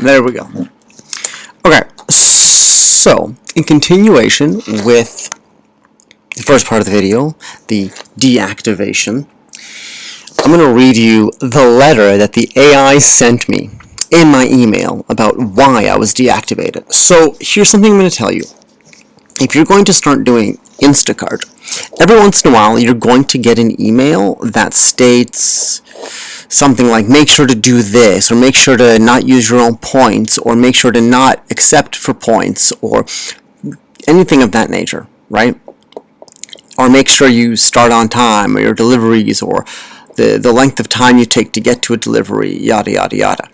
There we go. Okay, so in continuation with the first part of the video, the deactivation, I'm going to read you the letter that the AI sent me in my email about why I was deactivated. So here's something I'm going to tell you. If you're going to start doing Instacart, every once in a while you're going to get an email that states something like, make sure to do this, or make sure to not use your own points, or make sure to not accept for points, or anything of that nature, right? Or make sure you start on time, or your deliveries, or the length of time you take to get to a delivery, yada, yada, yada.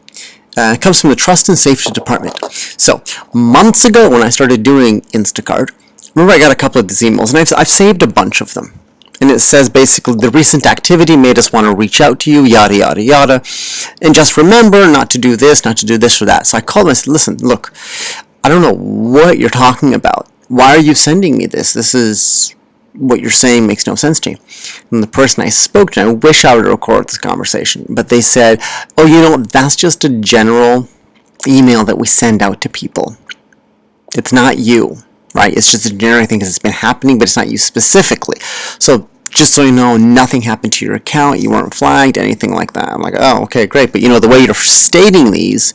It comes from the Trust and Safety Department. So, months ago when I started doing Instacart, remember I got a couple of these emails, and I've saved a bunch of them. And it says basically, the recent activity made us want to reach out to you, yada, yada, yada. And just remember not to do this, not to do this or that. So I called them and said, listen, look, I don't know what you're talking about. Why are you sending me this? This is... what you're saying makes no sense to me. And the person I spoke to, I wish I would record this conversation, but they said, oh, you know, that's just a general email that we send out to people. It's not you, right? It's just a generic thing because it's been happening, but it's not you specifically. So just so you know, nothing happened to your account, you weren't flagged, anything like that. I'm like, oh, okay, great. But you know, the way you're stating these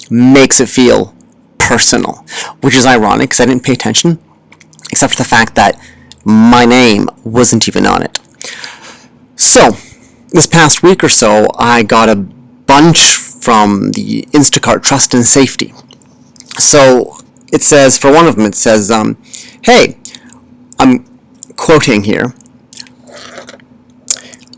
makes it feel personal, which is ironic because I didn't pay attention, except for the fact that my name wasn't even on it. So, this past week or so, I got a bunch from the Instacart Trust and Safety. So, it says, for one of them, it says, hey, I'm quoting here,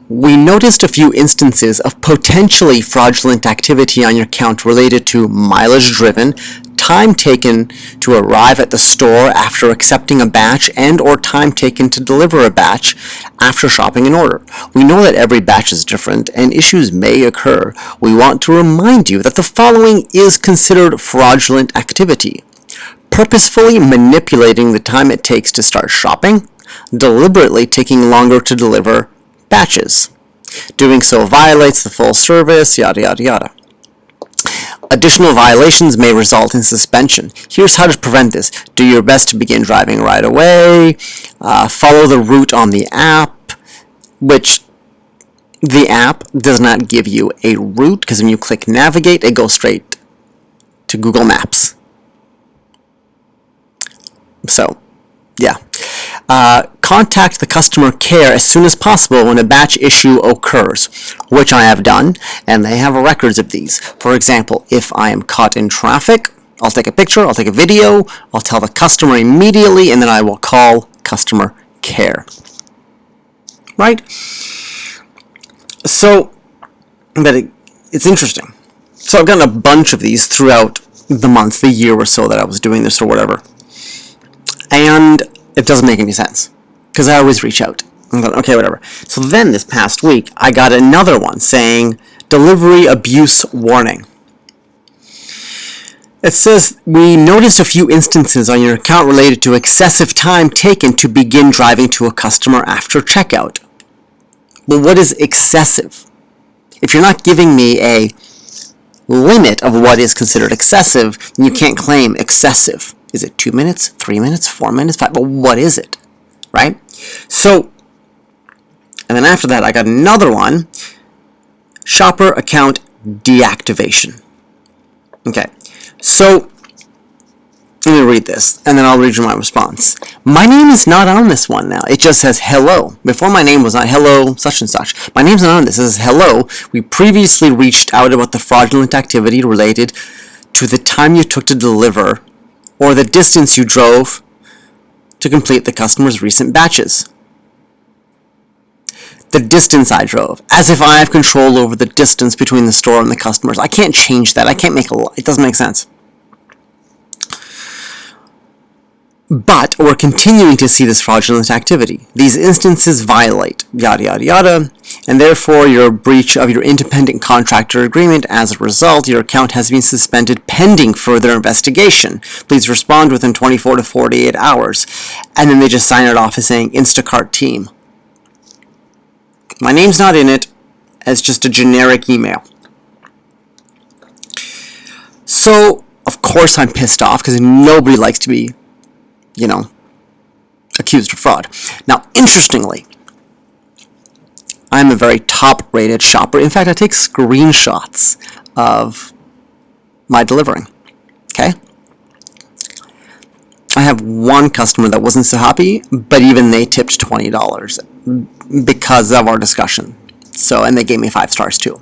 we noticed a few instances of potentially fraudulent activity on your account related to mileage driven, time taken to arrive at the store after accepting a batch, and or time taken to deliver a batch after shopping an order. We know that every batch is different and issues may occur. We want to remind you that the following is considered fraudulent activity: purposefully manipulating the time it takes to start shopping, deliberately taking longer to deliver batches. Doing so violates the full service, yada, yada, yada. Additional violations may result in suspension. Here's how to prevent this. Do your best to begin driving right away. Follow the route on the app, which the app does not give you a route, because when you click navigate, it goes straight to Google Maps. So, yeah. Contact the customer care as soon as possible when a batch issue occurs, which I have done, and they have records of these. For example, if I am caught in traffic, I'll take a picture, I'll take a video, I'll tell the customer immediately, and then I will call customer care. Right? So, but it's interesting. So I've gotten a bunch of these throughout the month, the year or so that I was doing this or whatever. And it doesn't make any sense, because I always reach out. I'm going, okay, whatever. So then this past week, I got another one saying, delivery abuse warning. It says, we noticed a few instances on your account related to excessive time taken to begin driving to a customer after checkout. Well, what is excessive? If you're not giving me a limit of what is considered excessive, then you can't claim excessive. Is it 2 minutes, 3 minutes, 4 minutes, 5? But what is it, right? So, and then after that, I got another one, shopper account deactivation. Okay, so let me read this, and then I'll read you my response. My name is not on this one now. It just says hello. Before my name was not hello such and such. My name's not on this. It says hello. We previously reached out about the fraudulent activity related to the time you took to deliver or the distance you drove to complete the customer's recent batches. The distance I drove, as if I have control over the distance between the store and the customers. I can't change that. I can't make it doesn't make sense. But we're continuing to see this fraudulent activity. These instances violate yada yada yada, and therefore your breach of your independent contractor agreement. As a result, your account has been suspended pending further investigation. Please respond within 24 to 48 hours. And then they just sign it off as saying Instacart team. My name's not in it, as just a generic email. So, of course I'm pissed off because nobody likes to be, accused of fraud. Now, interestingly, I'm a very top-rated shopper. In fact, I take screenshots of my delivering. Okay? I have one customer that wasn't so happy, but even they tipped $20 because of our discussion. So, and they gave me 5 stars too.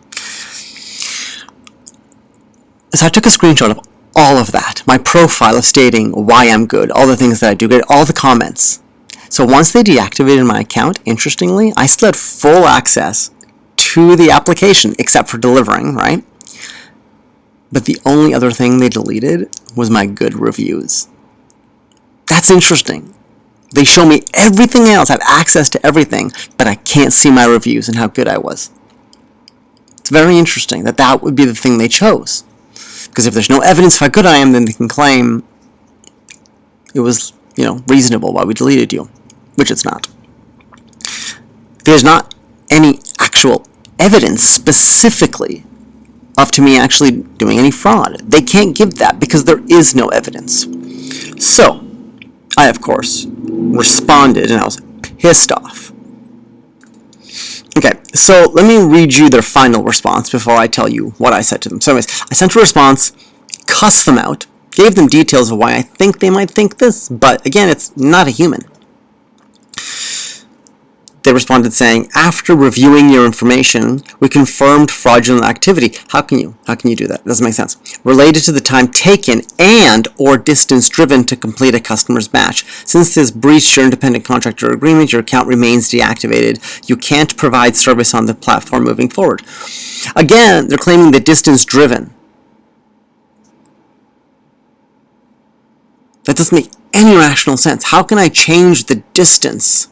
So I took a screenshot of all of that, my profile of stating why I'm good, all the things that I do good, all the comments. So once they deactivated my account, interestingly, I still had full access to the application, except for delivering, right? But the only other thing they deleted was my good reviews. That's interesting. They show me everything else, I have access to everything, but I can't see my reviews and how good I was. It's very interesting that that would be the thing they chose. Because if there's no evidence of how good I am, then they can claim it was, reasonable why we deleted you, which it's not. There's not any actual evidence specifically of to me actually doing any fraud. They can't give that because there is no evidence. So, I, of course, responded and I was pissed off. Okay, so let me read you their final response before I tell you what I said to them. So anyways, I sent a response, cussed them out, gave them details of why I think they might think this, but again, it's not a human. They responded saying, after reviewing your information, we confirmed fraudulent activity. How can you do that? It doesn't make sense. Related to the time taken and or distance driven to complete a customer's batch. Since this breached your independent contractor agreement, your account remains deactivated. You can't provide service on the platform moving forward. Again, they're claiming the distance driven. That doesn't make any rational sense. How can I change the distance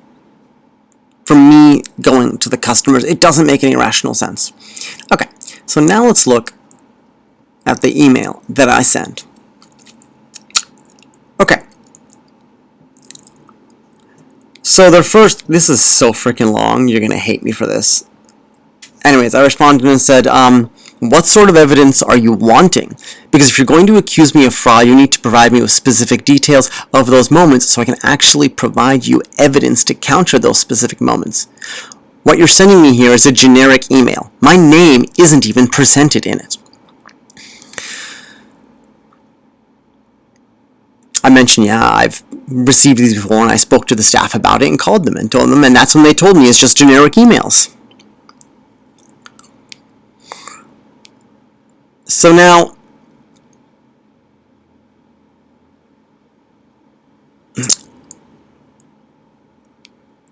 from me going to the customers? It doesn't make any rational sense. Okay, so now let's look at the email that I sent. Okay. So their first, this is so freaking long, you're going to hate me for this. Anyways, I responded and said, what sort of evidence are you wanting? Because if you're going to accuse me of fraud, you need to provide me with specific details of those moments so I can actually provide you evidence to counter those specific moments. What you're sending me here is a generic email. My name isn't even presented in it. I mentioned, I've received these before, and I spoke to the staff about it and called them and told them, and that's when they told me it's just generic emails. So now,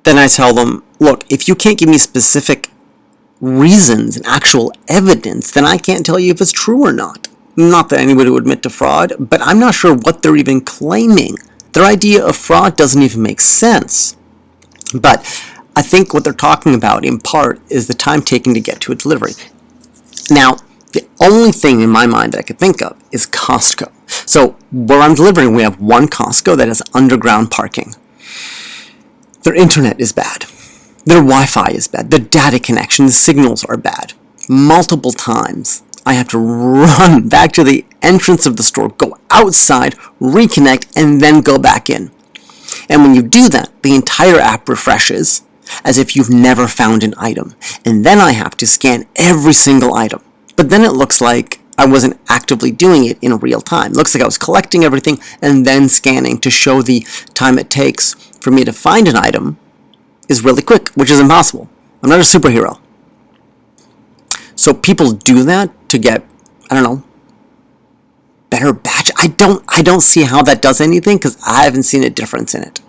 then I tell them, look, if you can't give me specific reasons and actual evidence, then I can't tell you if it's true or not. Not that anybody would admit to fraud, but I'm not sure what they're even claiming. Their idea of fraud doesn't even make sense. But I think what they're talking about, in part, is the time taken to get to a delivery. Now, the only thing in my mind that I could think of is Costco. So where I'm delivering, we have one Costco that has underground parking. Their internet is bad. Their Wi-Fi is bad. Their data connection, the signals are bad. Multiple times, I have to run back to the entrance of the store, go outside, reconnect, and then go back in. And when you do that, the entire app refreshes as if you've never found an item. And then I have to scan every single item. But then it looks like I wasn't actively doing it in real time. It looks like I was collecting everything and then scanning to show the time it takes for me to find an item is really quick, which is impossible. I'm not a superhero. So people do that to get, better batch. I don't see how that does anything because I haven't seen a difference in it.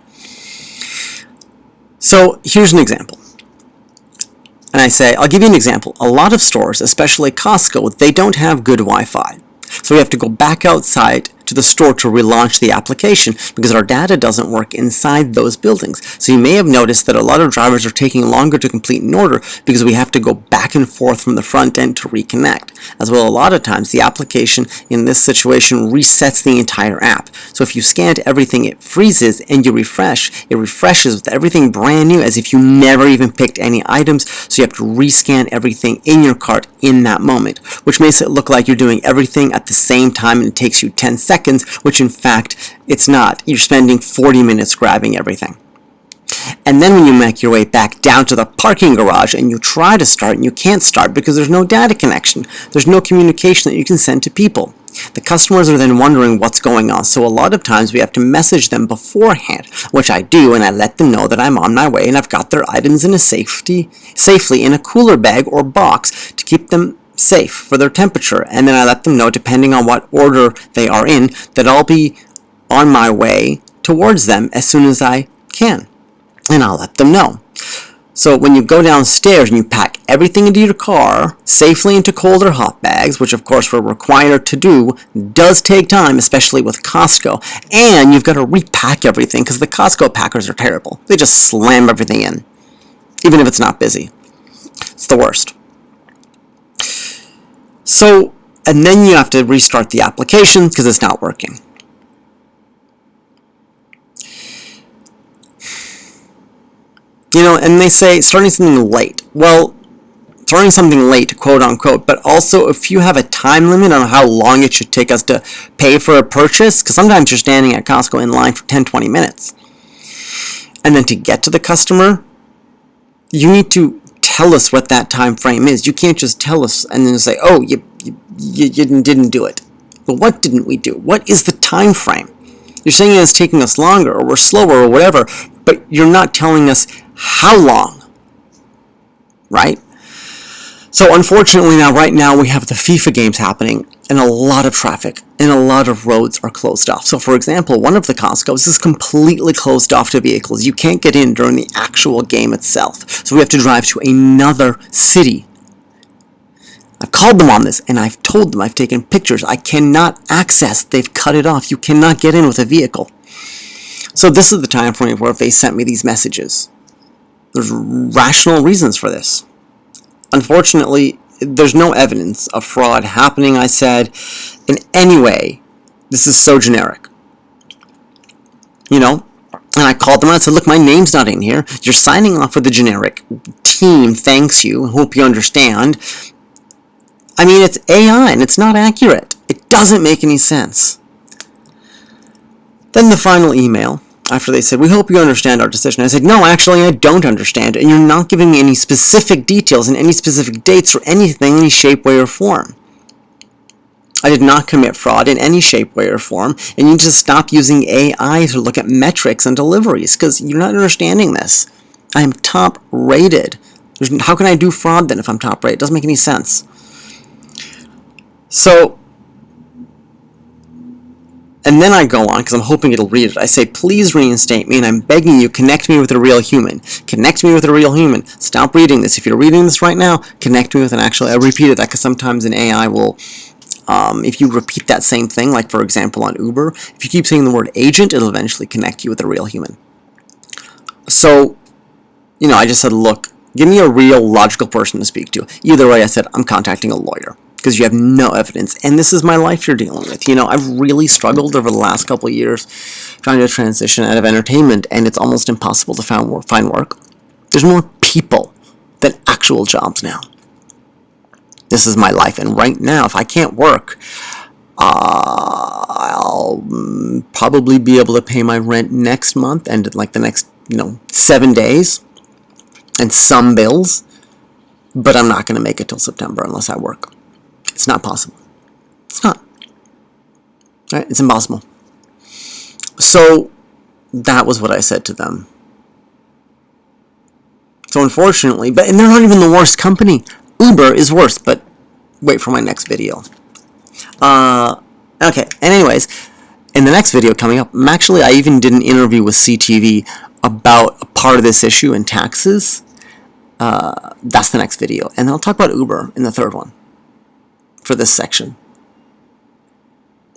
So here's an example. And I say, I'll give you an example. A lot of stores, especially Costco, they don't have good Wi-Fi. So we have to go back outside to to the store to relaunch the application because our data doesn't work inside those buildings. So you may have noticed that a lot of drivers are taking longer to complete an order because we have to go back and forth from the front end to reconnect. As well, a lot of times the application in this situation resets the entire app. So if you scanned everything, it freezes, and you refresh. It refreshes with everything brand new as if you never even picked any items, so you have to rescan everything in your cart in that moment, which makes it look like you're doing everything at the same time and it takes you 10 seconds, which in fact it's not. You're spending 40 minutes grabbing everything. And then when you make your way back down to the parking garage and you try to start and you can't start because there's no data connection, there's no communication that you can send to people. The customers are then wondering what's going on, so a lot of times we have to message them beforehand, which I do, and I let them know that I'm on my way and I've got their items in safely in a cooler bag or box to keep them safe for their temperature, and then I let them know, depending on what order they are in, that I'll be on my way towards them as soon as I can, and I'll let them know. So when you go downstairs and you pack everything into your car safely into cold or hot bags, which of course we're required to do, does take time, especially with Costco. And you've got to repack everything because the Costco packers are terrible. They just slam everything in, even if it's not busy. It's the worst. So, and then you have to restart the application because it's not working. You know, and they say starting something late. Well, starting something late, quote unquote, but also if you have a time limit on how long it should take us to pay for a purchase, because sometimes you're standing at Costco in line for 10-20 minutes. And then to get to the customer, you need to tell us what that time frame is. You can't just tell us and then say, oh, you didn't do it. But what didn't we do? What is the time frame? You're saying it's taking us longer or we're slower or whatever, but you're not telling us how long, right? So unfortunately right now we have the FIFA games happening and a lot of traffic and a lot of roads are closed off. So for example, one of the Costco's is completely closed off to vehicles. You can't get in during the actual game itself. So we have to drive to another city. I've called them on this and I've told them, I've taken pictures. I cannot access. They've cut it off. You cannot get in with a vehicle. So this is the time frame where they sent me these messages. There's rational reasons for this. Unfortunately, there's no evidence of fraud happening, I said, in any way. This is so generic. You know? And I called them and I said, look, my name's not in here. You're signing off with the generic. Team thanks you. Hope you understand. I mean, it's AI and it's not accurate. It doesn't make any sense. Then the final email, after they said, we hope you understand our decision. I said, no, actually, I don't understand. And you're not giving me any specific details and any specific dates or anything, any shape, way, or form. I did not commit fraud in any shape, way, or form. And you need to stop using AI to look at metrics and deliveries because you're not understanding this. I am top rated. How can I do fraud then if I'm top rated? It doesn't make any sense. So, and then I go on, because I'm hoping it'll read it. I say, please reinstate me, and I'm begging you, connect me with a real human. Connect me with a real human. Stop reading this. If you're reading this right now, connect me with an actual... I repeated that because sometimes an AI will... if you repeat that same thing, like for example on Uber, if you keep saying the word agent, it'll eventually connect you with a real human. So, you know, I just said, look, give me a real logical person to speak to. Either way, I said, I'm contacting a lawyer. Because you have no evidence, and this is my life you're dealing with. You know, I've really struggled over the last couple of years trying to transition out of entertainment, and it's almost impossible to find work. There's more people than actual jobs now. This is my life, and right now, if I can't work, I'll probably be able to pay my rent next month, and like the next, 7 days, and some bills, but I'm not going to make it till September unless I work. It's not possible. It's not. Right? It's impossible. So that was what I said to them. So unfortunately, and they're not even the worst company. Uber is worse, but wait for my next video. Okay, and anyways, in the next video coming up, I even did an interview with CTV about a part of this issue in taxes. That's the next video. And then I'll talk about Uber in the third one. For this section.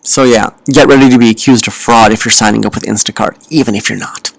So yeah, get ready to be accused of fraud if you're signing up with Instacart, even if you're not.